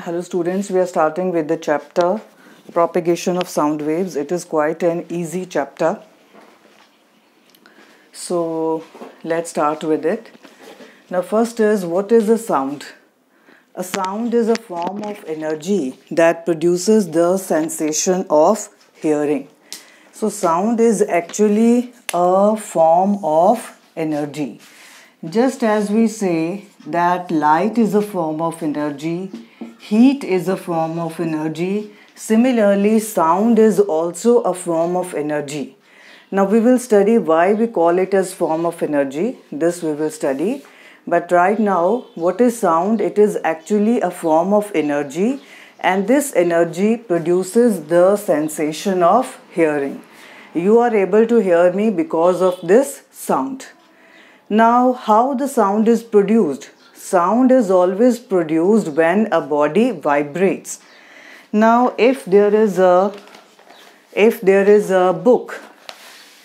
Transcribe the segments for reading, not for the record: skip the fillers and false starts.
Hello students, we are starting with the chapter Propagation of Sound Waves. It is quite an easy chapter. So let's start with it. Now first is, what is a sound? A sound is a form of energy that produces the sensation of hearing. So sound is actually a form of energy. Just as we say that light is a form of energy, heat is a form of energy, similarly sound is also a form of energy. Now we will study why we call it as form of energy. This we will study. But right now, what is sound? It is actually a form of energy, and this energy produces the sensation of hearing. You are able to hear me because of this sound. Now, how the sound is produced? Sound is always produced when a body vibrates. Now, if there is a book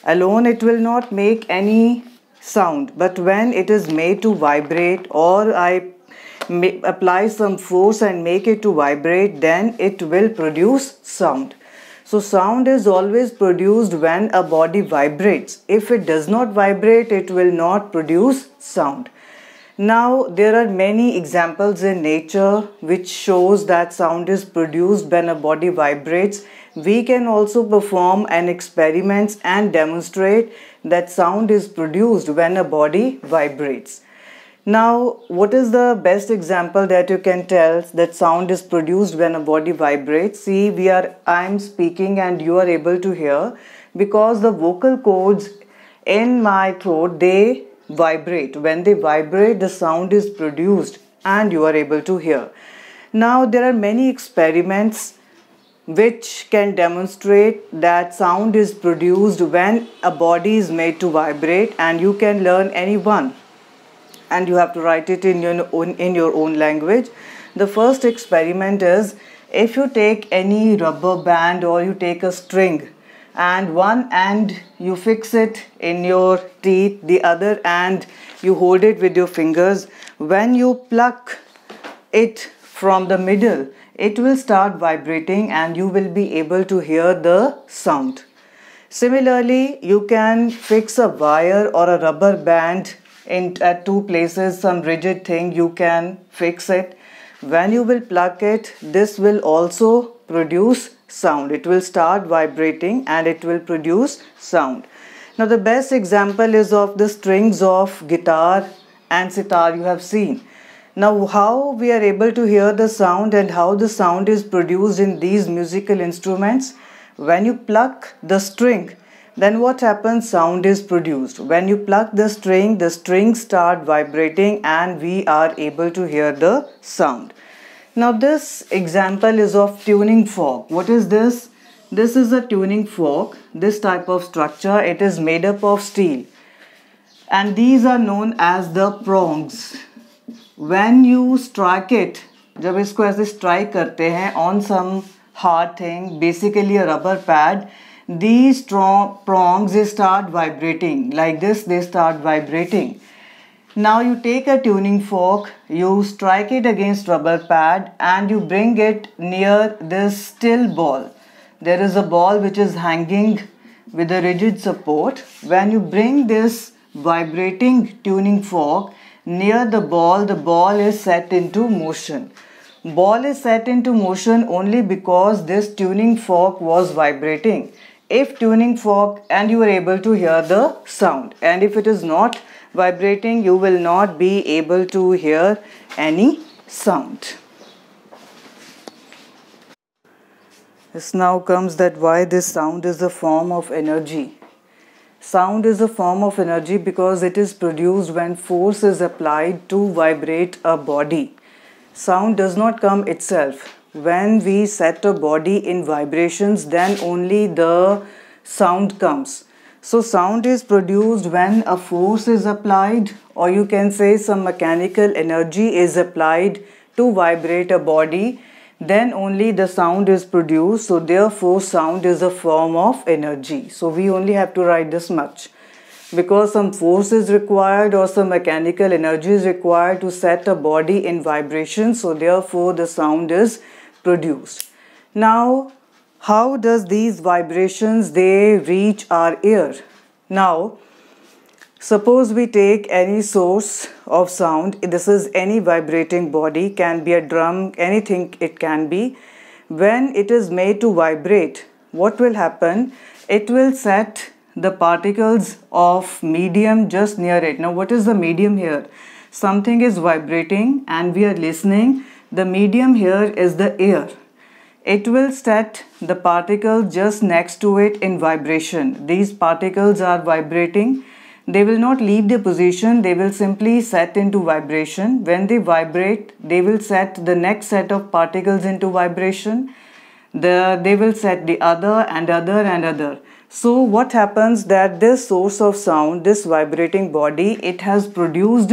alone, it will not make any sound, but when it is made to vibrate, or I apply some force and make it to vibrate, then it will produce sound. So sound is always produced when a body vibrates. If it does not vibrate, it will not produce sound. Now there are many examples in nature which shows that sound is produced when a body vibrates. We can also perform an experiment and demonstrate that sound is produced when a body vibrates. Now, what is the best example that you can tell that sound is produced when a body vibrates? See, I'm speaking and you are able to hear because the vocal cords in my throat, they vibrate. When they vibrate, the sound is produced and you are able to hear. Now, there are many experiments which can demonstrate that sound is produced when a body is made to vibrate, and you can learn any one. And you have to write it in your own language. The first experiment is, if you take any rubber band or you take a string and one end you fix it in your teeth, the other end you hold it with your fingers. When you pluck it from the middle, it will start vibrating and you will be able to hear the sound. Similarly, you can fix a wire or a rubber band at two places, some rigid thing, you can fix it. When you will pluck it, this will also produce sound. It will start vibrating and it will produce sound. Now the best example is of the strings of guitar and sitar you have seen. Now how we are able to hear the sound and how the sound is produced in these musical instruments? When you pluck the string, then what happens? Sound is produced. When you pluck the strings start vibrating and we are able to hear the sound. Now this example is of tuning fork. What is this? This is a tuning fork, this type of structure. It is made up of steel and these are known as the prongs. When you strike it, जब इसको ऐसे strike करते हैं on some hard thing, basically a rubber pad, these strong prongs, they start vibrating like this. They start vibrating. Now you take a tuning fork, you strike it against rubber pad and you bring it near this still ball. There is a ball which is hanging with a rigid support. When you bring this vibrating tuning fork near the ball is set into motion. Ball is set into motion only because this tuning fork was vibrating. If tuning fork, and you are able to hear the sound, and if it is not vibrating, you will not be able to hear any sound. This now comes that why this sound is a form of energy. Sound is a form of energy because it is produced when force is applied to vibrate a body. Sound does not come itself. When we set a body in vibrations, then only the sound comes. So sound is produced when a force is applied, or you can say some mechanical energy is applied to vibrate a body, then only the sound is produced. So therefore sound is a form of energy. So we only have to write this much. because some force is required or some mechanical energy is required to set a body in vibration, so therefore the sound is produced. Now, how does these vibrations they reach our ear? Now, suppose we take any source of sound. This is any vibrating body, can be a drum, anything it can be. When it is made to vibrate, what will happen? It will set the particles of medium just near it. Now, what is the medium here? Something is vibrating and we are listening. The medium here is the air. It will set the particles just next to it in vibration. These particles are vibrating. They will not leave their position, they will simply set into vibration. When they vibrate, they will set the next set of particles into vibration. They will set the other and other and other. So what happens that this source of sound, this vibrating body, it has produced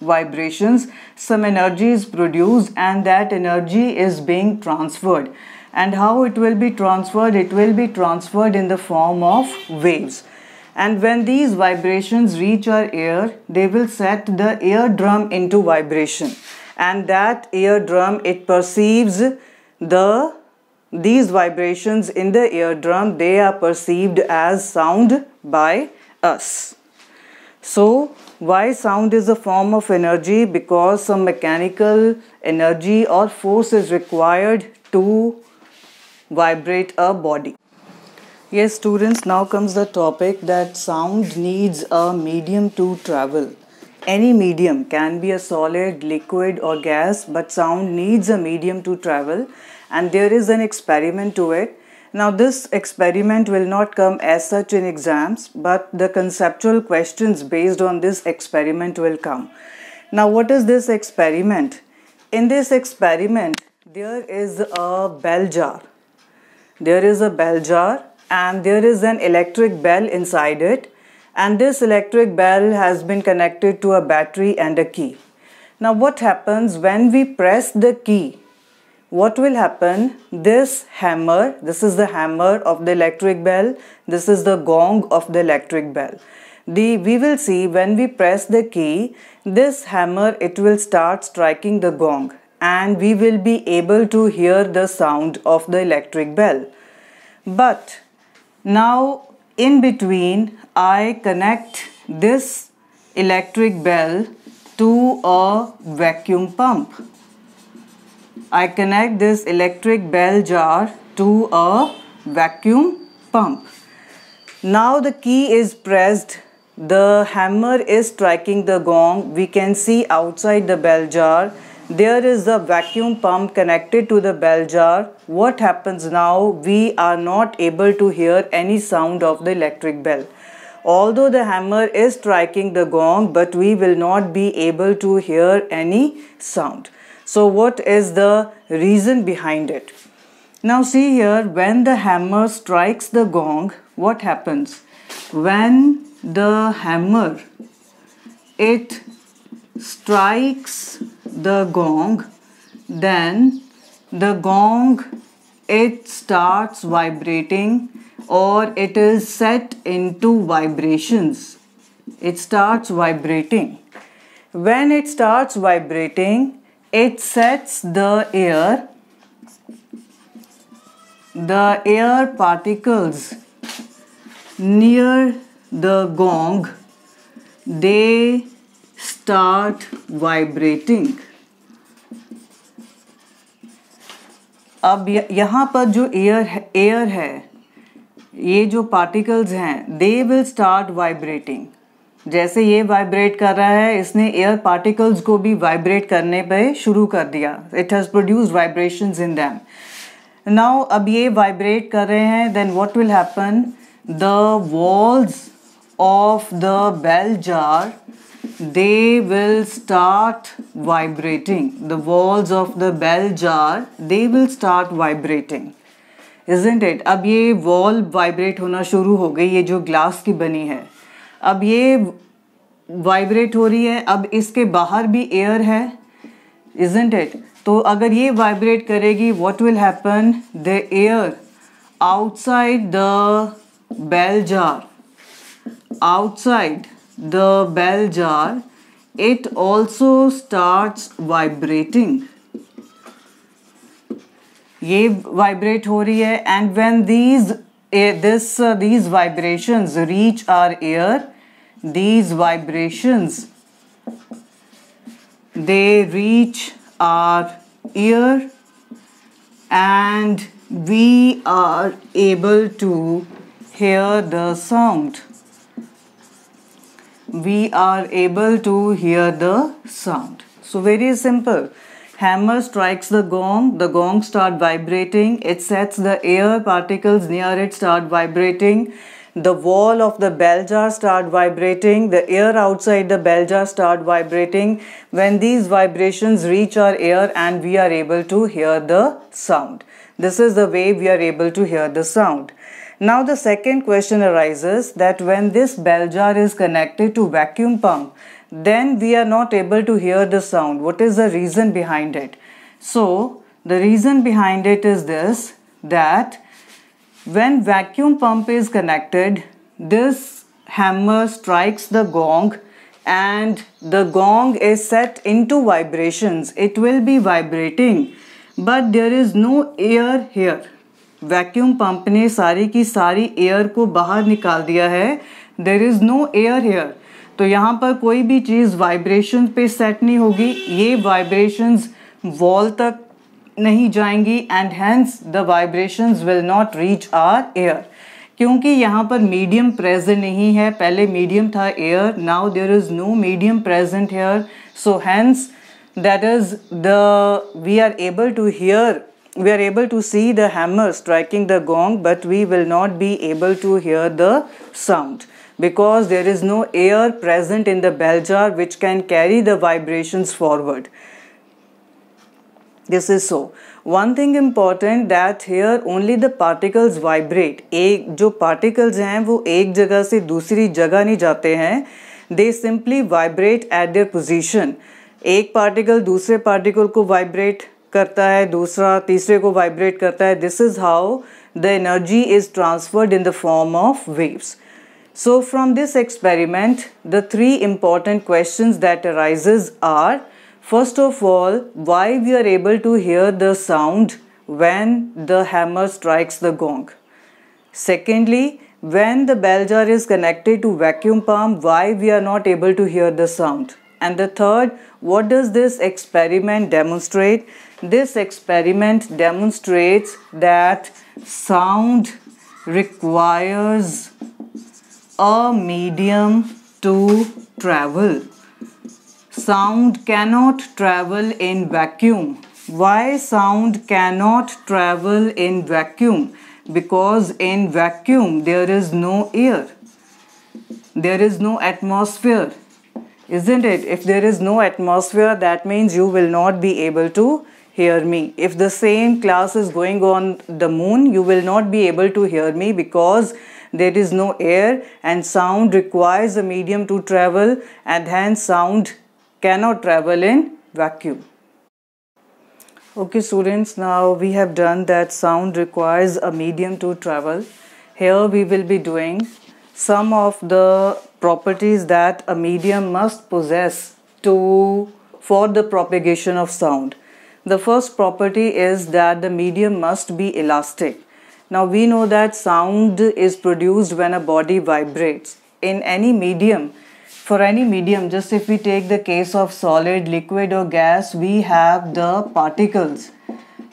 vibrations, some energy is produced and that energy is being transferred. And how it will be transferred? It will be transferred in the form of waves. And when these vibrations reach our ear, they will set the eardrum into vibration. And that eardrum, it perceives these vibrations in the eardrum, they are perceived as sound by us. So, why sound is a form of energy? Because some mechanical energy or force is required to vibrate a body. Yes, students, now comes the topic that sound needs a medium to travel. Any medium can be a solid, liquid or gas, but sound needs a medium to travel, and there is an experiment to it. Now this experiment will not come as such in exams, but the conceptual questions based on this experiment will come. Now what is this experiment? In this experiment, there is a bell jar. There is a bell jar and there is an electric bell inside it, and this electric bell has been connected to a battery and a key. Now what happens when we press the key? What will happen? This hammer, this is the hammer of the electric bell, this is the gong of the electric bell. We will see when we press the key, this hammer, it will start striking the gong and we will be able to hear the sound of the electric bell. But now in between, I connect this electric bell to a vacuum pump. I connect this electric bell jar to a vacuum pump. Now the key is pressed, the hammer is striking the gong. We can see outside the bell jar, there is a vacuum pump connected to the bell jar. What happens now? We are not able to hear any sound of the electric bell. Although the hammer is striking the gong, but we will not be able to hear any sound. So what is the reason behind it? Now see here, when the hammer strikes the gong, what happens? When the hammer, it strikes the gong, then the gong, it starts vibrating or it is set into vibrations. It starts vibrating. When it starts vibrating, it sets the air particles near the gong, they start vibrating. अब यहाँ पर जो air है, ये जो particles हैं, they will start vibrating. जैसे ये वाइब्रेट कर रहा है, इसने एयर पार्टिकल्स को भी वाइब्रेट करने पे शुरू कर दिया. It has produced vibrations in them. Now अब ये वाइब्रेट कर रहे हैं, then what will happen? The walls of the bell jar, they will start vibrating. The walls of the bell jar, they will start vibrating. Isn't it? अब ये wall vibrate होना शुरू हो गई, ये जो ग्लास की बनी है. अब ये वाइब्रेट हो रही है, अब इसके बाहर भी एयर है. Isn't it? तो अगर ये वाइब्रेट करेगी, what will happen? The air outside the bell jar, outside the bell jar, it also starts vibrating. ये vibrate हो रही है, and when these vibrations reach our ear, these vibrations, they reach our ear and we are able to hear the sound. We are able to hear the sound. So very simple. Hammer strikes the gong start vibrating, it sets the air particles near it start vibrating, the wall of the bell jar start vibrating, the air outside the bell jar start vibrating. When these vibrations reach our ear and we are able to hear the sound. This is the way we are able to hear the sound. Now the second question arises that when this bell jar is connected to vacuum pump, then we are not able to hear the sound. What is the reason behind it? So the reason behind it is this, that when vacuum pump is connected, this hammer strikes the gong and the gong is set into vibrations. It will be vibrating, but there is no air here. Vacuum pump ने सारी की सारी air को बाहर निकाल दिया है. There is no air here. तो यहाँ पर कोई भी चीज़ वाइब्रेशन पे सेट नहीं होगी. ये वाइब्रेशंस वॉल तक नहीं जाएंगी and hence the vibrations will not reach our air. क्योंकि यहाँ पर मीडियम प्रेजेंट नहीं है. पहले मीडियम था air, now there is no medium present here. So hence that is we are able to hear, we are able to see the hammer striking the gong, but we will not be able to hear the sound because there is no air present in the bell jar which can carry the vibrations forward. This is so. One thing important that here only the particles vibrate. एक जो particles हैं वो एक जगह से दूसरी जगह नहीं जाते हैं. They simply vibrate at their position. एक पार्टिकल दूसरे पार्टिकल को वाइब्रेट करता है, दूसरा तीसरे को वाइब्रेट करता है. This is how the energy is transferred in the form of waves. So from this experiment the three important questions that arises are, first of all, why we are able to hear the sound when the hammer strikes the gong. Secondly, when the bell jar is connected to vacuum pump, why we are not able to hear the sound. And the third, what does this experiment demonstrate? This experiment demonstrates that sound requires a medium to travel. Sound cannot travel in vacuum. Why sound cannot travel in vacuum? Because in vacuum there is no air. There is no atmosphere. Isn't it? If there is no atmosphere, that means you will not be able to hear me. If the same class is going on the moon, you will not be able to hear me because there is no air and sound requires a medium to travel and hence sound cannot travel in vacuum. Okay students, now we have done that sound requires a medium to travel. Here we will be doing some of the properties that a medium must possess for the propagation of sound. The first property is that the medium must be elastic. Now we know that sound is produced when a body vibrates. In any medium, for any medium, just if we take the case of solid, liquid or gas, we have the particles.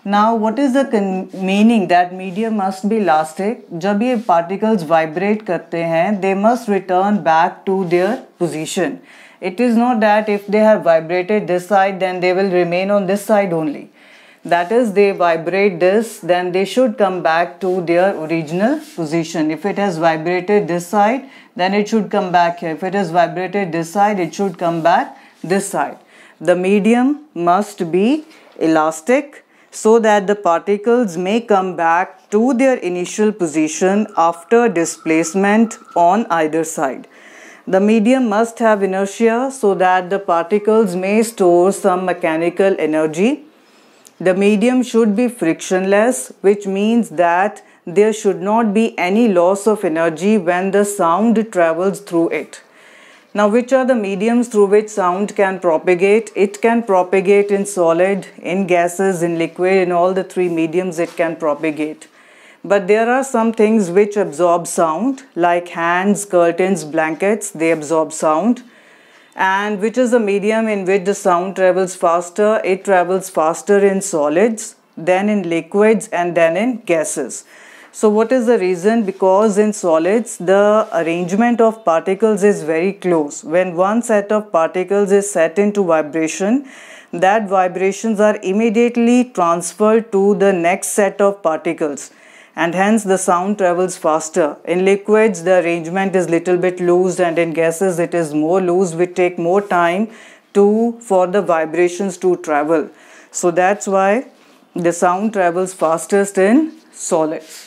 Now what is the meaning that medium must be elastic? जब ये particles vibrate करते हैं, they must return back to their position. It is not that if they have vibrated this side, then they will remain on this side only. That is, they vibrate this, then they should come back to their original position. If it has vibrated this side, then it should come back here. If it has vibrated this side, it should come back this side. The medium must be elastic so that the particles may come back to their initial position after displacement on either side. The medium must have inertia so that the particles may store some mechanical energy. The medium should be frictionless, which means that there should not be any loss of energy when the sound travels through it. Now, which are the mediums through which sound can propagate? It can propagate in solid, in gases, in liquid, in all the three mediums it can propagate. But there are some things which absorb sound, like hands, curtains, blankets, they absorb sound. And which is the medium in which the sound travels faster? It travels faster in solids, then in liquids, and then in gases. So what is the reason? Because in solids, the arrangement of particles is very close. When one set of particles is set into vibration, that vibrations are immediately transferred to the next set of particles, and hence the sound travels faster. In liquids, the arrangement is little bit loose, and in gases it is more loose, which take more time for the vibrations to travel. So that's why the sound travels fastest in solids.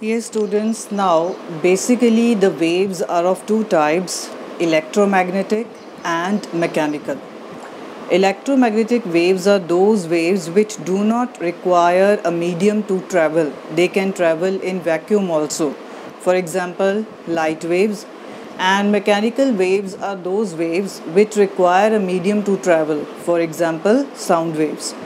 Yes, students, now basically the waves are of two types, electromagnetic and mechanical. Electromagnetic waves are those waves which do not require a medium to travel. They can travel in vacuum also. For example, light waves. And mechanical waves are those waves which require a medium to travel. For example, sound waves.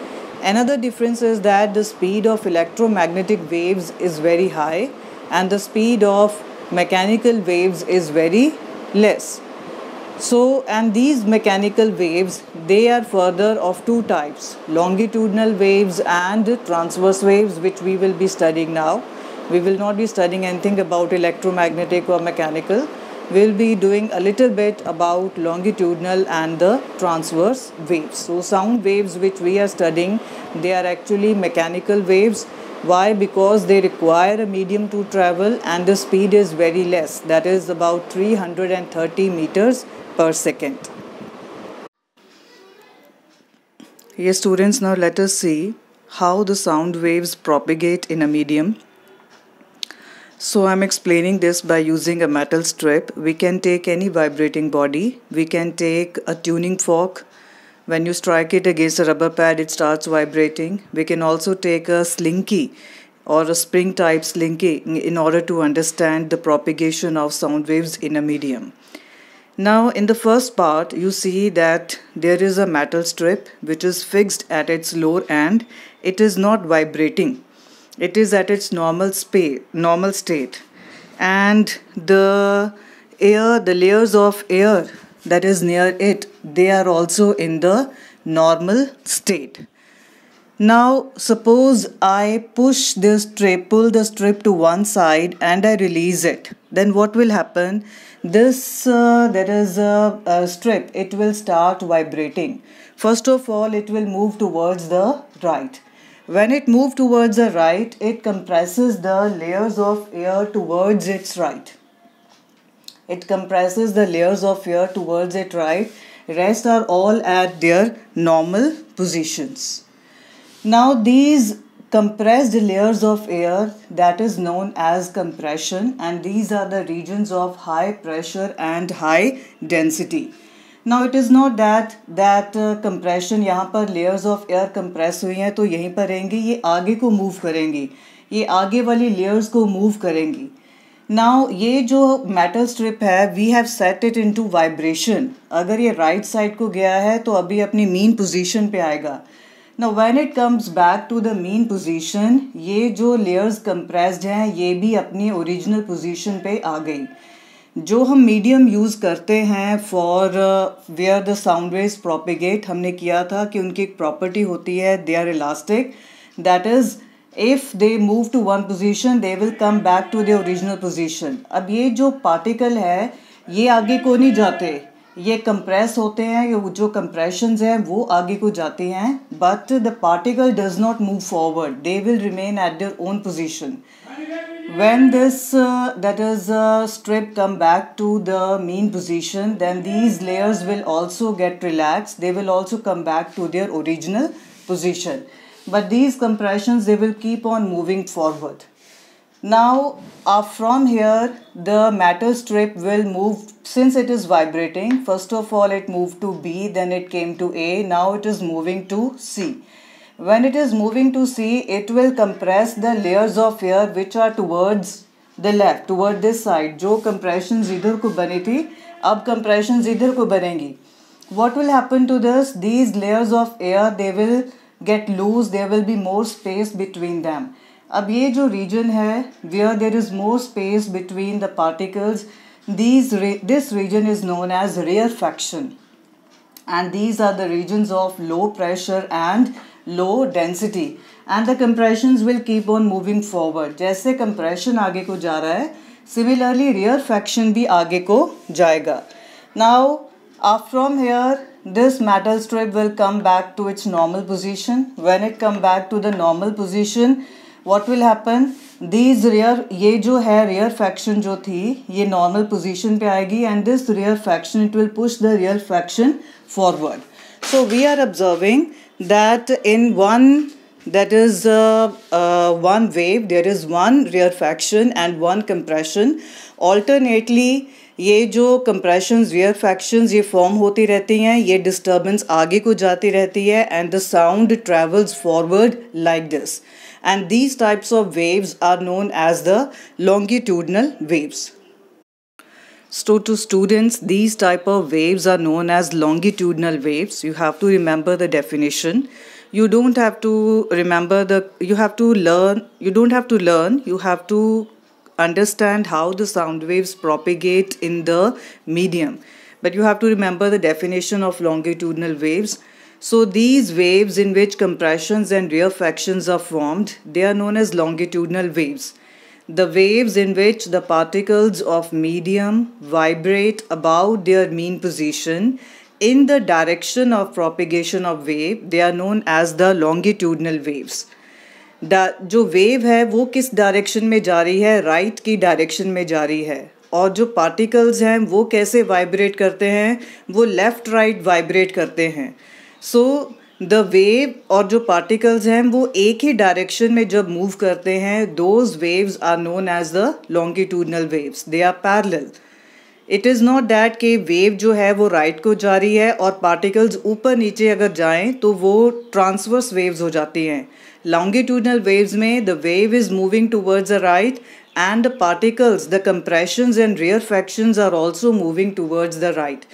Another difference is that the speed of electromagnetic waves is very high and the speed of mechanical waves is very less. So, and these mechanical waves, they are further of two types, longitudinal waves and transverse waves, which we will be studying now. We will not be studying anything about electromagnetic or mechanical. We'll be doing a little bit about longitudinal and the transverse waves. So sound waves which we are studying, they are actually mechanical waves. Why? Because they require a medium to travel and the speed is very less, that is about 330 meters per second. Yes, students, now let us see how the sound waves propagate in a medium. So I'm explaining this by using a metal strip. We can take any vibrating body. We can take a tuning fork. When you strike it against a rubber pad, it starts vibrating. We can also take a slinky or a spring type slinky in order to understand the propagation of sound waves in a medium. Now in the first part, you see that there is a metal strip which is fixed at its lower end. It is not vibrating. It is at its normal state, and the layers of air that is near it, they are also in the normal state. Now suppose I pull the strip to one side and I release it. Then what will happen? This strip, it will start vibrating. First of all, it will move towards the right. When it moves towards the right, it compresses the layers of air towards its right. It compresses the layers of air towards its right. Rest are all at their normal positions. Now these compressed layers of air, that is known as compression, and these are the regions of high pressure and high density. Now it is not that compression, यहाँ पर layers of air compress हुई हैं तो यहीं पर रहेंगी, ये आगे को move करेंगी, ये आगे वाली layers को move करेंगी. Now ये जो metal strip है, we have set it into vibration. अगर ये right side को गया है तो अभी अपनी mean position पे आएगा. Now when it comes back to the mean position, ये जो layers compressed हैं ये भी अपनी original position पे आ गई. जो हम मीडियम यूज़ करते हैं for where the sound waves propagate, हमने किया था कि उनकी एक प्रॉपर्टी होती है, they are elastic, that is if they move to one position they will come back to the original position. अब ये जो पार्टिकल है ये आगे को नहीं जाते, ये कंप्रेस होते हैं, ये जो कंप्रेशंस हैं वो आगे को जाते हैं, but the particle does not move forward, they will remain at their own position. When this strip come back to the mean position, then these layers will also get relaxed. They will also come back to their original position. But these compressions, they will keep on moving forward. Now, from here, the metal strip will move, since it is vibrating. First of all, it moved to B, then it came to A. Now it is moving to C. When it is moving to C, it will compress the layers of air which are towards the left, toward this side. जो compressions इधर को बनी थी, अब compressions इधर को बनेंगी. What will happen to this? These layers of air, they will get loose, there will be more space between them. अब ये जो region है, where there is more space between the particles, this region is known as rarefaction. And these are the regions of low pressure and low density, and the compressions will keep on moving forward. जैसे compression आगे को जा रहा है, similarly rarefaction भी आगे को जाएगा. Now from here, this metal strip will come back to its normal position. When it come back to the normal position, what will happen? ये जो है rarefaction जो थी, ये normal position पे आएगी, and this rarefaction, it will push the rarefaction forward. So we are observing that in one wave there is one rarefaction and one compression. Alternately ये जो compressions, rarefactions ये form होती रहती हैं, ये disturbance आगे को जाती रहती है, and the sound travels forward like this. And these types of waves are known as the longitudinal waves. So to students, these type of waves are known as longitudinal waves. You have to remember the definition. You don't have to remember you have to learn, you have to understand how the sound waves propagate in the medium. But you have to remember the definition of longitudinal waves. So these waves in which compressions and rarefactions are formed, they are known as longitudinal waves. The waves in which the particles of medium vibrate about their mean position in the direction of propagation of wave, they are known as the longitudinal waves. जो wave है वो किस direction में जा रही है, right की direction में जा रही है, और जो पार्टिकल्स हैं वो कैसे वाइब्रेट करते हैं, वो लेफ्ट राइट वाइब्रेट करते हैं. सो द वेव और जो पार्टिकल्स हैं वो एक ही डायरेक्शन में जब मूव करते हैं, those waves are known as the longitudinal waves. They are parallel. It is not that कि वेव जो है वो राइट को जा रही है और पार्टिकल्स ऊपर नीचे अगर जाएं तो वो ट्रांसवर्स वेव्स हो जाती हैं. लॉन्गिट्यूडनल वेव्स में the wave is moving towards the right and the particles, the compressions and rarefactions are also moving towards the right.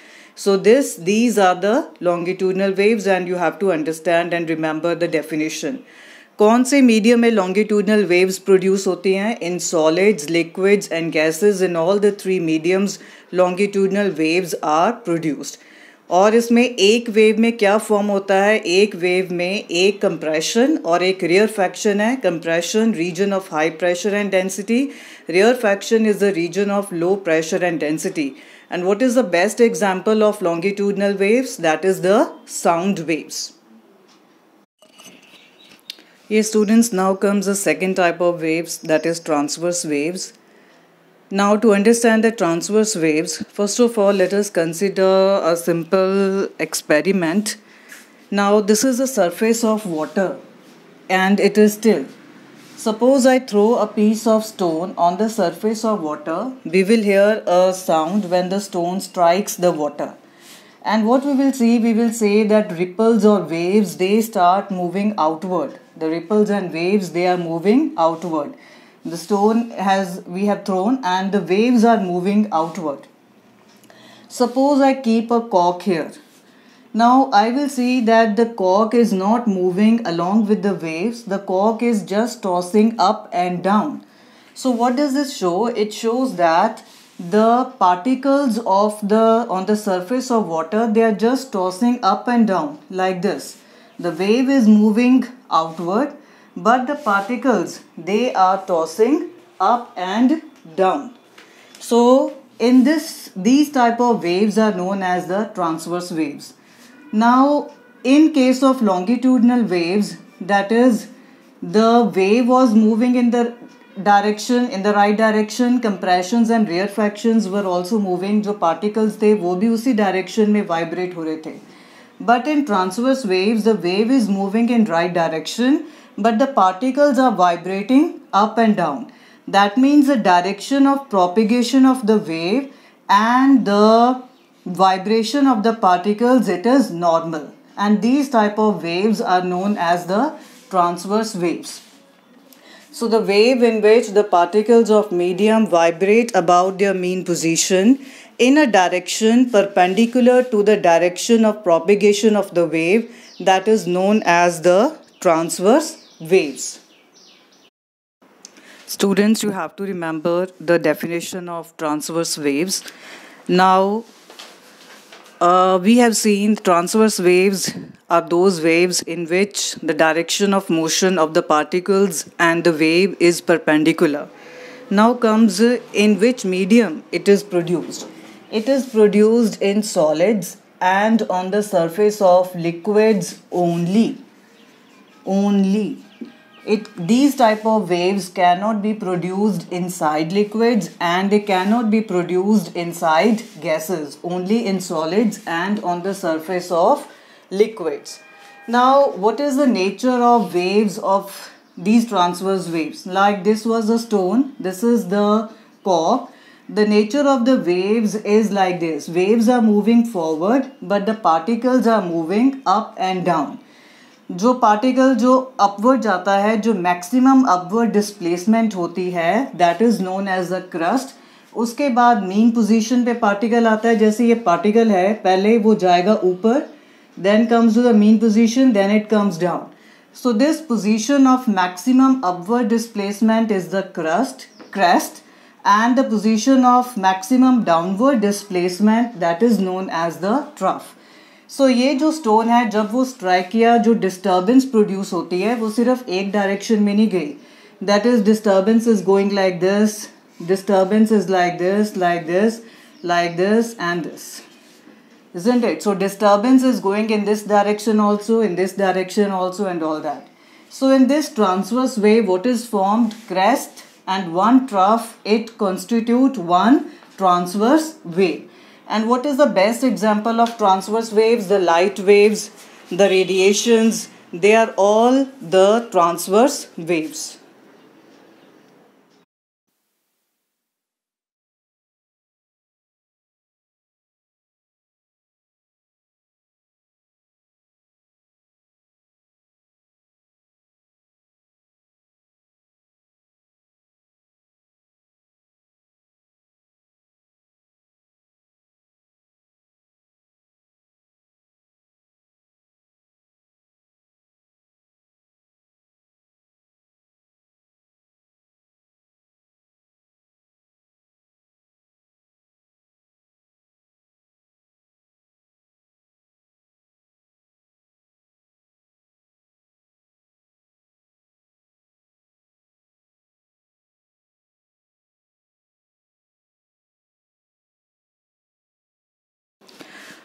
So these are the longitudinal waves, and you have to understand and remember the definition. कौन से medium में longitudinal waves produce होती हैं? In solids, liquids and gases, in all the three mediums longitudinal waves are produced. और इसमें एक wave में क्या फॉर्म होता है? एक वेव में एक कंप्रेशन और एक रेयरफैक्शन है. Compression region of high pressure and density, rarefaction is the region of low pressure and density. And what is the best example of longitudinal waves? That is the sound waves. ये students, now comes the second type of waves, that is transverse waves. Now, to understand the transverse waves, first of all, let us consider a simple experiment. Now, this is the surface of water and it is still. Suppose I throw a piece of stone on the surface of water. We will hear a sound when the stone strikes the water. And what we will see? We will say that ripples or waves, they start moving outward. The ripples and waves, they are moving outward. The stone we have thrown and the waves are moving outward. Suppose I keep a cork here. Now I will see that the cork is not moving along with the waves. The cork is just tossing up and down. So what does this show? It shows that the particles on the surface of water, they are just tossing up and down like this. The wave is moving outward, but the particles, they are tossing up and down. So in these type of waves are known as the transverse waves. Now in case of longitudinal waves, that is, the wave was moving in the right direction, compressions and rarefactions were also moving. जो particles थे वो भी उसी direction में vibrate हो रहे थे. But in transverse waves, the wave is moving in right direction, but the particles are vibrating up and down. That means the direction of propagation of the wave and the vibration of the particles, it is normal. and these type of waves are known as the transverse waves. So the wave in which the particles of medium vibrate about their mean position in a direction perpendicular to the direction of propagation of the wave, that is known as the transverse waves. Students, you have to remember the definition of transverse waves. Now, we have seen transverse waves are those waves in which the direction of motion of the particles and the wave is perpendicular. Now comes in which medium it is produced. It is produced in solids and on the surface of liquids only. These type of waves cannot be produced inside liquids and they cannot be produced inside gases, only in solids and on the surface of liquids. Now, what is the nature of waves of these transverse waves? Like this was a stone, this is the cork. The nature of the waves is like this. Waves are moving forward, but the particles are moving up and down. जो particle जो upward जाता है, जो maximum upward displacement होती है, that is known as a crest. उसके बाद mean position पे पार्टिकल आता है. जैसे ये पार्टिकल है, पहले वो जाएगा ऊपर, then comes to the mean position, then it comes down. So this position of maximum upward displacement is the crest, and the position of maximum downward displacement, that is known as the trough. सो ये जो stone है, जब वो strike किया, जो disturbance produce होती है वो सिर्फ एक डायरेक्शन में नहीं गई. That is disturbance is going like this, disturbance is like this, like this, like this and this, isn't it? So disturbance is going in this direction also, in this direction also, and all that. So in this transverse wave, what is formed? Crest and one trough. It constitute one transverse wave. And what is the best example of transverse waves? The light waves, the radiations, they are all the transverse waves.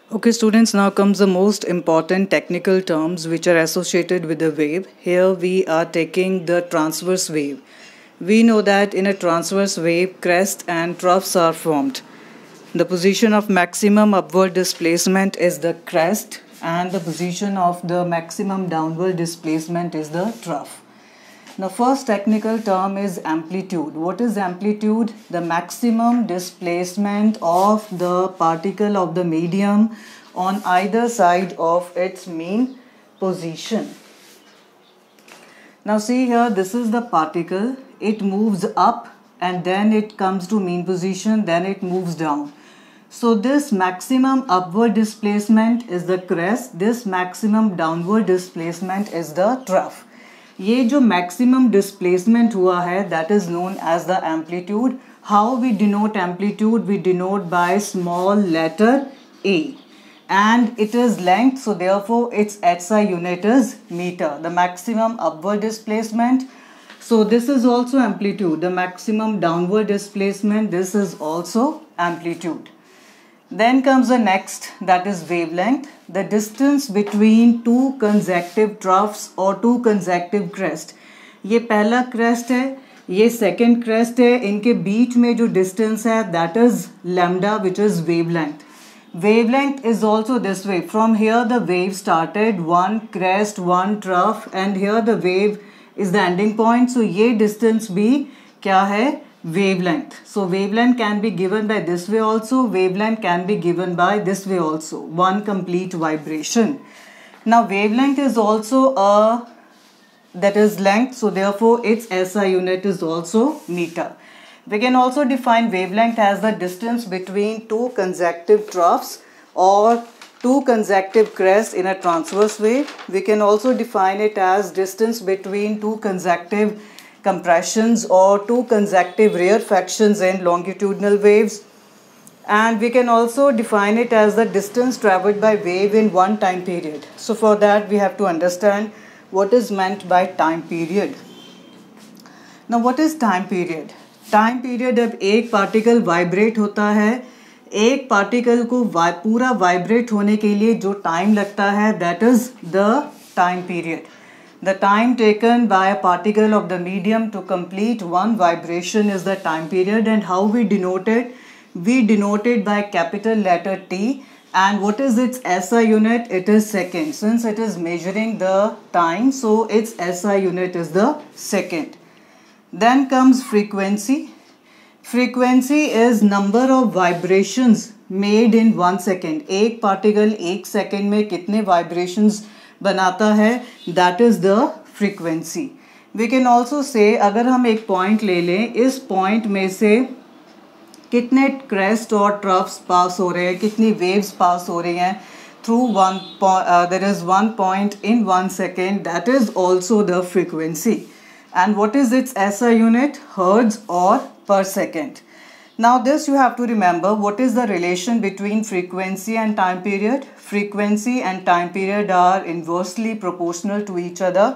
Okay students, now comes the most important technical terms which are associated with the wave. Here we are taking the transverse wave. We know that in a transverse wave, crest and troughs are formed. The position of maximum upward displacement is the crest and the position of the maximum downward displacement is the trough. The first technical term is amplitude. What is amplitude? The maximum displacement of the particle of the medium on either side of its mean position. Now see here, this is the particle. It moves up and then it comes to mean position, then it moves down. So this maximum upward displacement is the crest, this maximum downward displacement is the trough. ये जो maximum displacement हुआ है, that is known as the amplitude. How we denote amplitude? We denote by small letter a. And it is length, so therefore its SI unit is meter. The maximum upward displacement. So this is also amplitude. The maximum downward displacement, this is also amplitude. Then comes the next, that is wavelength. The distance between two consecutive troughs or two consecutive crests. ये पहला crest है, ये second crest है, इनके बीच में जो distance है, that is lambda, which is wavelength. Wavelength is also this way. From here the wave started, one crest, one trough, and here the wave is the ending point. So ये distance भी क्या है? Wavelength. So wavelength can be given by this way also, wavelength can be given by this way also. One complete vibration. Now wavelength is also that is length, so therefore its SI unit is also meter. We can also define wavelength as the distance between two consecutive troughs or two consecutive crests in a transverse wave. We can also define it as distance between two consecutive compressions or two consecutive rarefactions in longitudinal waves. And we can also define it as the distance traveled by wave in one time period. So for that we have to understand what is meant by time period. Now what is time period? Time period जब एक particle vibrate होता है, एक particle को पूरा vibrate होने के लिए जो टाइम लगता है, that is the time period. The time taken by a particle of the medium to complete one vibration is the time period. And how we denoted? We denote it by capital letter T, and what is its SI unit? It is second. Since it is measuring the time, so its SI unit is the second. Then comes frequency. Frequency is number of vibrations made in 1 second. एक particle एक second में कितने vibrations बनाता है, that is the frequency. We can also say, अगर हम एक point ले लें, इस point में से कितने क्रेस्ट और ट्रफ्स पास हो रहे हैं, कितनी वेव्स पास हो रही हैं through one there is one point in 1 second, that is also the frequency. And what is its SI unit? Hertz और per second. Now this you have to remember what is the relation between frequency and time period. Frequency and time period are inversely proportional to each other.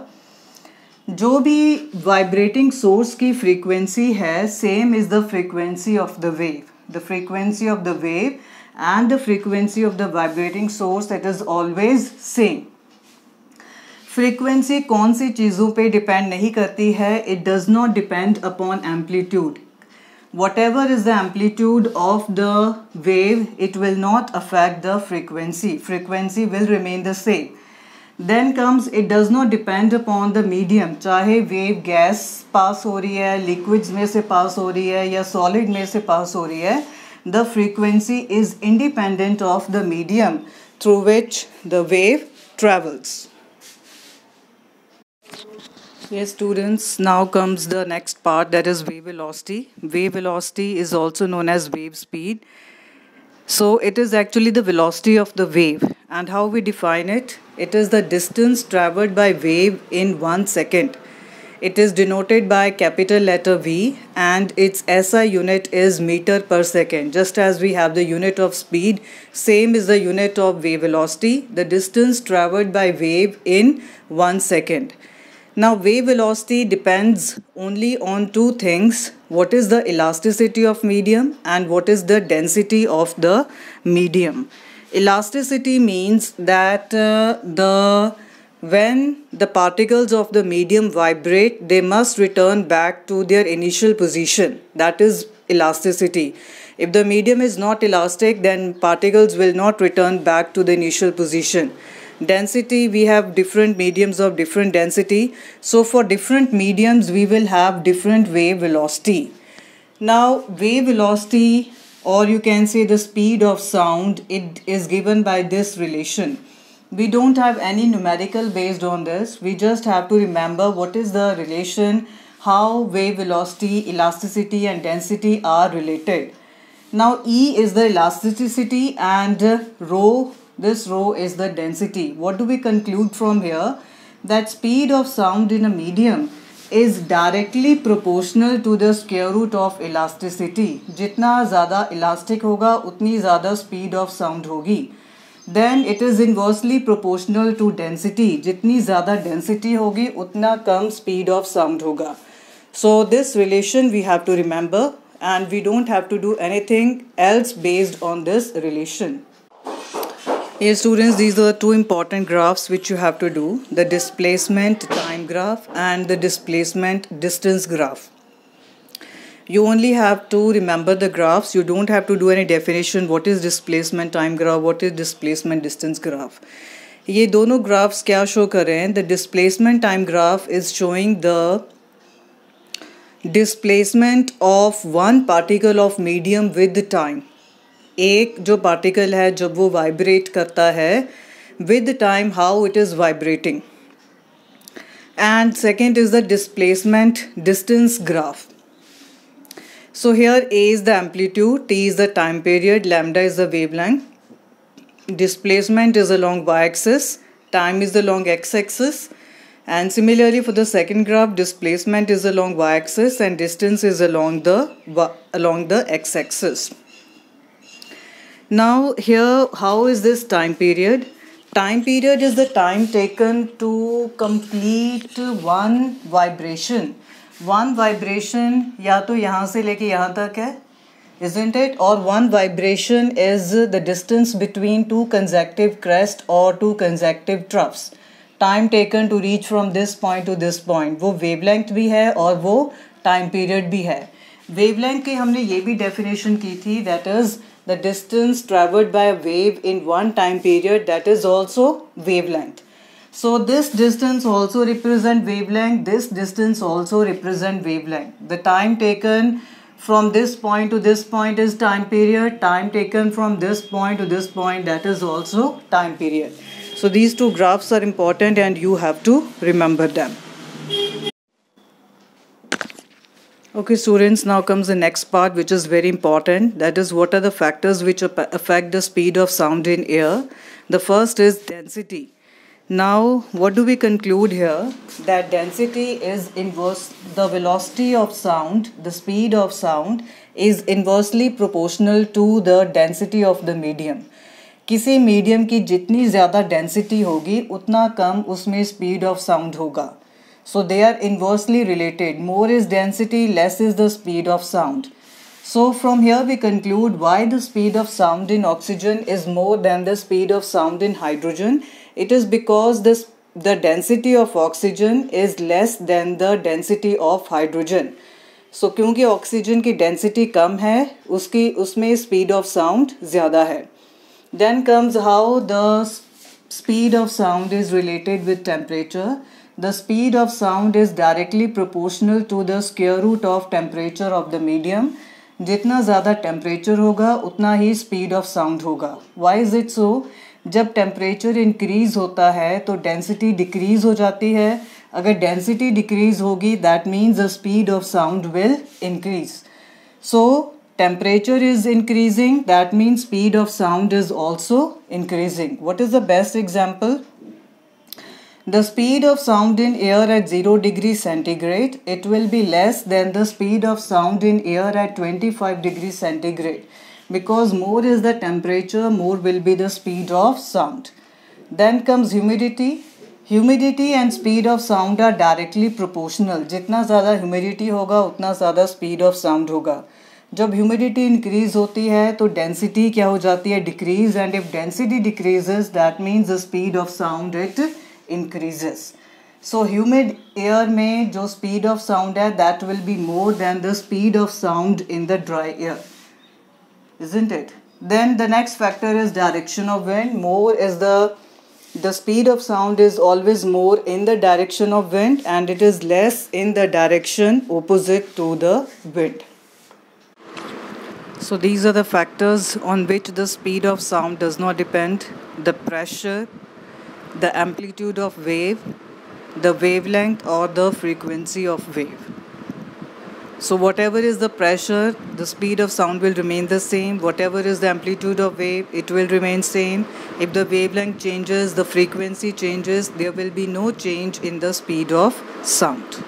जो भी vibrating source की frequency है, same is the frequency of the wave. The frequency of the wave and the frequency of the vibrating source, it is always same. Frequency कौन सी चीज़ों पे depend नहीं करती है? It does not depend upon amplitude. whatever is the amplitude of the wave, it will not affect the frequency. Frequency will remain the same. Then comes, it does not depend upon the medium. चाहे wave gas pass हो रही है, liquids में से पास हो रही है या सॉलिड में से पास हो रही है, the frequency is independent of the medium through which the wave travels. Yes students, now comes the next part, that is wave velocity. Wave velocity is also known as wave speed. So it is actually the velocity of the wave, and how we define it? It is the distance traveled by wave in 1 second. It is denoted by capital letter V, and its SI unit is meter per second. Just as we have the unit of speed, same is the unit of wave velocity, the distance traveled by wave in 1 second. Now wave velocity depends only on two things. What is the elasticity of medium and what is the density of the medium. Elasticity means that when the particles of the medium vibrate, they must return back to their initial position. That is elasticity. If the medium is not elastic, then particles will not return back to the initial position. Density, we have different mediums of different density. So for different mediums, we will have different wave velocity. Now wave velocity, or you can say the speed of sound, it is given by this relation. We don't have any numerical based on this. We just have to remember what is the relation, how wave velocity, elasticity and density are related. Now E is the elasticity and rho, this rho is the density. What do we conclude from here? That speed of sound in a medium is directly proportional to the square root of elasticity. जितना ज़्यादा elastic होगा, उतनी ज़्यादा speed of sound होगी. Then it is inversely proportional to density. जितनी ज़्यादा density होगी, उतना कम speed of sound होगा. So this relation we have to remember, and we don't have to do anything else based on this relation. Yes students, these are the two important graphs which you have to do, the displacement time graph and the displacement distance graph. You only have to remember the graphs, you don't have to do any definition what is displacement time graph, what is displacement distance graph. ये दोनों graphs क्या show कर रहे हैं? The displacement time graph is showing the displacement of one particle of medium with the time. एक जो particle है जब वो वाइब्रेट करता है, with the time how it is vibrating. And second is the displacement distance graph. So here A is the amplitude, T is the time period, lambda is the wavelength. Displacement is along y-axis, time is along x-axis. And similarly for the second graph, displacement is along y-axis and distance is along the x-axis. Now here, how is this time period? Time period is the time taken to complete one vibration. One vibration या तो यहाँ से लेके यहाँ तक है, isn't it? Or one vibration is the distance between two consecutive crests or two consecutive troughs. Time taken to reach from this point to this point. वो wavelength भी है और वो time period भी है. Wavelength की हमने ये भी definition की थी, that is the distance traveled by a wave in one time period, that is also wavelength. So this distance also represent wavelength, this distance also represent wavelength. The time taken from this point to this point is time period, time taken from this point to this point, that is also time period. So these two graphs are important and you have to remember them. Okay students, now comes the next part which is very important, that is what are the factors which affect the speed of sound in air. The first is density. Now, what do we conclude here? That density is inverse, the velocity of sound, the speed of sound is inversely proportional to the density of the medium. किसी medium की जितनी ज़्यादा density होगी उतना कम उसमें speed of sound होगा. So they are inversely related. More is density, less is the speed of sound. So from here we conclude why the speed of sound in oxygen is more than the speed of sound in hydrogen. It is because the density of oxygen is less than the density of hydrogen. So क्योंकि oxygen की density कम है उसमें speed of sound ज़्यादा है. Then comes how the speed of sound is related with temperature. The speed of sound is directly proportional to the square root of temperature of the medium. जितना ज़्यादा temperature होगा उतना ही speed of sound होगा. Why is it so? जब temperature increase होता है तो density decrease हो जाती है. अगर density decrease होगी that means the speed of sound will increase. So temperature is increasing, that means speed of sound is also increasing. What is the best example? The speed of sound in air at 0 degrees centigrade, it will be less than the speed of sound in air at 25 degrees centigrade. Because more is the temperature, more will be the speed of sound. Then comes humidity. Humidity and speed of sound are directly proportional. जितना ज़्यादा humidity होगा उतना ज़्यादा speed of sound होगा. जब humidity increase होती है तो डेंसिटी क्या हो जाती है, decrease. And if density decreases that means the speed of sound it increases. So humid air में जो स्पीड ऑफ साउंड है that will be more than the speed of sound in the dry air, isn't it? Then the next factor is direction of wind. More is the speed of sound is always more in the direction of wind and it is less in the direction opposite to the wind. So these are the factors on which the speed of sound does not depend: the pressure, the amplitude of wave, the wavelength or the frequency of wave. So whatever is the pressure, the speed of sound will remain the same. Whatever is the amplitude of wave, it will remain same. If the wavelength changes, the frequency changes, there will be no change in the speed of sound.